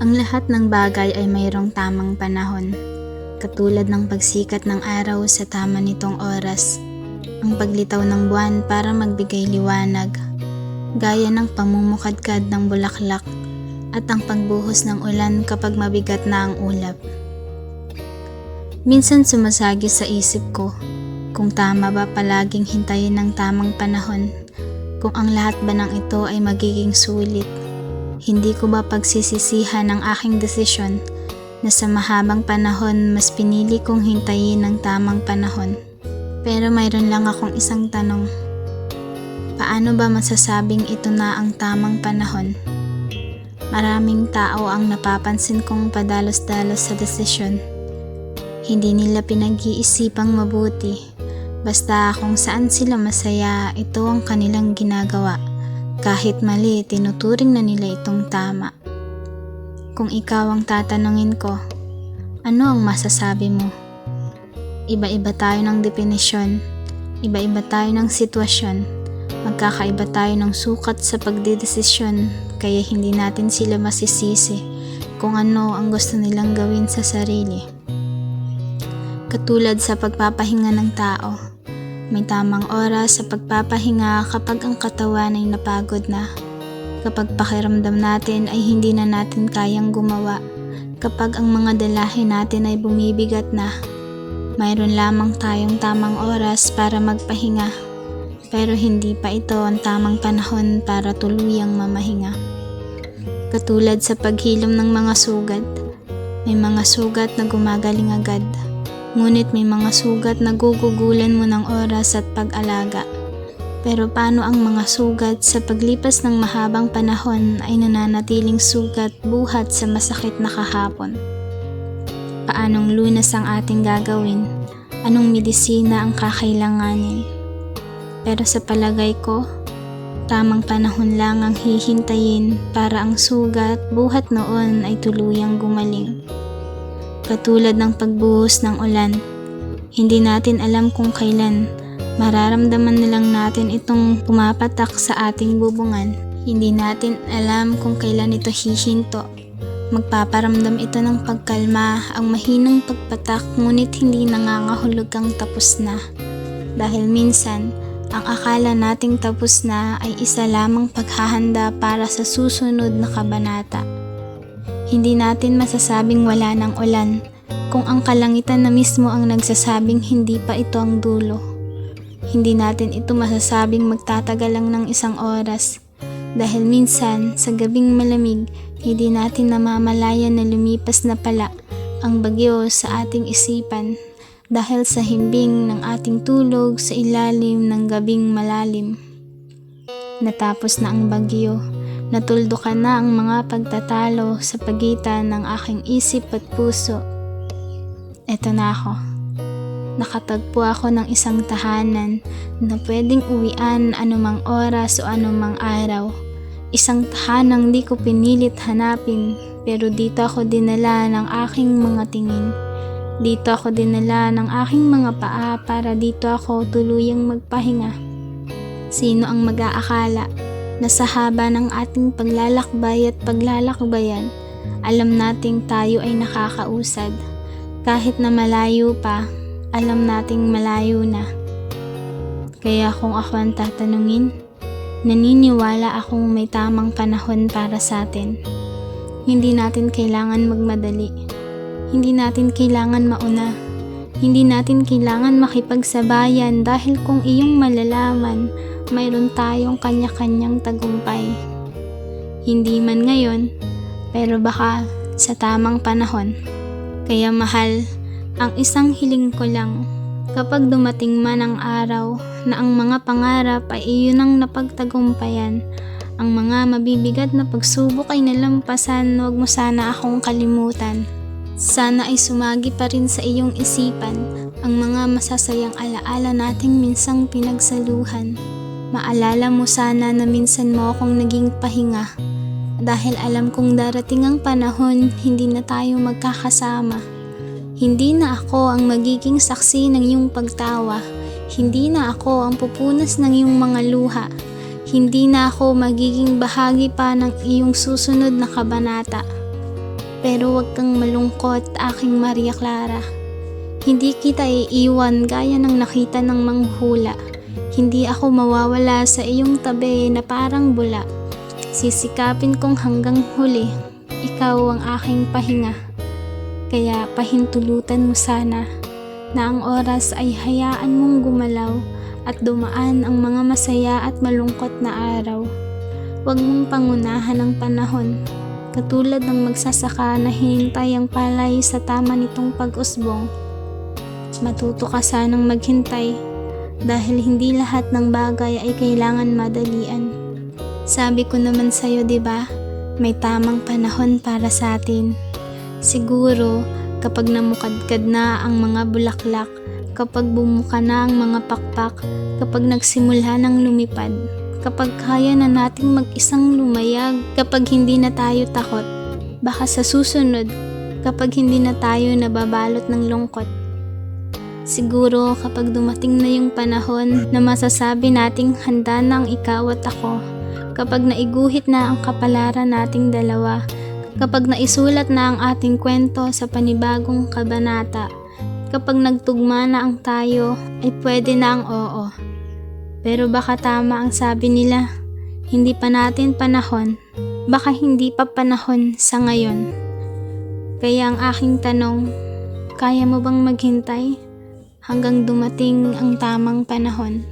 Ang lahat ng bagay ay mayroong tamang panahon, katulad ng pagsikat ng araw sa tama nitong oras, ang paglitaw ng buwan para magbigay liwanag, gaya ng pamumukadkad ng bulaklak at ang pagbuhos ng ulan kapag mabigat na ang ulap. Minsan sumasagi sa isip ko kung tama ba palaging hintayin ng tamang panahon, kung ang lahat ba ng ito ay magiging sulit. Hindi ko ba pagsisisihan ang aking desisyon na sa mahabang panahon mas pinili kong hintayin ng tamang panahon? Pero mayroon lang akong isang tanong. Paano ba masasabing ito na ang tamang panahon? Maraming tao ang napapansin kong padalos-dalos sa desisyon. Hindi nila pinag-iisipang mabuti. Basta kung saan sila masaya, ito ang kanilang ginagawa. Kahit mali, tinuturing na nila itong tama. Kung ikaw ang tatanungin ko, ano ang masasabi mo? Iba-iba tayo ng definisyon, iba-iba tayo ng sitwasyon, magkakaiba tayo ng sukat sa pagdedesisyon, kaya hindi natin sila masisisi kung ano ang gusto nilang gawin sa sarili. Katulad sa pagpapahinga ng tao, may tamang oras sa pagpapahinga kapag ang katawan ay napagod na, kapag pakiramdam natin ay hindi na natin kayang gumawa, kapag ang mga dalahin natin ay bumibigat na. Mayroon lamang tayong tamang oras para magpahinga, pero hindi pa ito ang tamang panahon para tuluyang mamahinga. Katulad sa paghilom ng mga sugat, may mga sugat na gumagaling agad. Ngunit may mga sugat na gugugulan mo ng oras at pag-alaga. Pero paano ang mga sugat sa paglipas ng mahabang panahon ay nananatiling sugat buhat sa masakit na kahapon? Paanong lunas ang ating gagawin? Anong medisina ang kakailanganin? Pero sa palagay ko, tamang panahon lang ang hihintayin para ang sugat buhat noon ay tuluyang gumaling. Katulad ng pagbuhos ng ulan, hindi natin alam kung kailan. Mararamdaman nilang natin itong pumapatak sa ating bubungan. Hindi natin alam kung kailan ito hihinto. Magpaparamdam ito ng pagkalma, ang mahinang pagpatak, ngunit hindi nangangahulog ang tapos na. Dahil minsan, ang akala nating tapos na ay isa lamang paghahanda para sa susunod na kabanata. Hindi natin masasabing wala ng ulan kung ang kalangitan na mismo ang nagsasabing hindi pa ito ang dulo. Hindi natin ito masasabing magtatagal lang ng isang oras dahil minsan sa gabing malamig hindi natin namamalayan na lumipas na pala ang bagyo sa ating isipan dahil sa himbing ng ating tulog sa ilalim ng gabing malalim. Natapos na ang bagyo. Natuldukan na ang mga pagtatalo sa pagitan ng aking isip at puso. Eto na ako. Nakatagpo ako ng isang tahanan na pwedeng uwian anumang oras o anumang araw. Isang tahanang di ko pinilit hanapin, pero dito ako dinala ng aking mga tingin. Dito ako dinala ng aking mga paa para dito ako tuluyang magpahinga. Sino ang mag-aakala na sa haba ng ating paglalakbay at paglalakbayan, alam nating tayo ay nakakausad. Kahit na malayo pa, alam nating malayo na. Kaya kung ako ang tatanungin, naniniwala akong may tamang panahon para sa atin. Hindi natin kailangan magmadali. Hindi natin kailangan mauna. Hindi natin kailangan makipagsabayan dahil kung iyong malalaman, mayroon tayong kanya-kanyang tagumpay. Hindi man ngayon, pero baka sa tamang panahon. Kaya mahal, ang isang hiling ko lang, kapag dumating man ang araw na ang mga pangarap ay iyon ang napagtagumpayan, ang mga mabibigat na pagsubok ay nalampasan, huwag mo sana akong kalimutan. Sana ay sumagi pa rin sa iyong isipan ang mga masasayang alaala nating minsang pinagsaluhan. Maalala mo sana na minsan mo akong naging pahinga dahil alam kong darating ang panahon hindi na tayo magkakasama. Hindi na ako ang magiging saksi ng iyong pagtawa. Hindi na ako ang pupunas ng iyong mga luha. Hindi na ako magiging bahagi pa ng iyong susunod na kabanata. Pero wag kang malungkot, aking Maria Clara. Hindi kita iiwan gaya ng nakita ng manghuhula. Hindi ako mawawala sa iyong tabi na parang bula. Sisikapin kong hanggang huli, ikaw ang aking pahinga. Kaya pahintulutan mo sana na ang oras ay hayaan mong gumalaw at dumaan ang mga masaya at malungkot na araw. Huwag mong pangunahan ang panahon, katulad ng magsasaka na hinintay ang palay sa tama nitong pag-usbong. Matuto ka sanang maghintay dahil hindi lahat ng bagay ay kailangan madalian. Sabi ko naman sa'yo, diba? May tamang panahon para sa atin. Siguro, kapag namukadkad na ang mga bulaklak, kapag bumuka na ang mga pakpak, kapag nagsimula ng lumipad, kapag kaya na nating mag-isang lumayag, kapag hindi na tayo takot, baka sa susunod, kapag hindi na tayo nababalot ng lungkot. Siguro kapag dumating na yung panahon na masasabi nating handa na ang ikaw at ako, kapag naiguhit na ang kapalaran nating dalawa, kapag naisulat na ang ating kwento sa panibagong kabanata, kapag nagtugma na ang tayo, ay pwede na ang oo. Pero baka tama ang sabi nila, hindi pa natin panahon, baka hindi pa panahon sa ngayon. Kaya ang aking tanong, kaya mo bang maghintay hanggang dumating ang tamang panahon?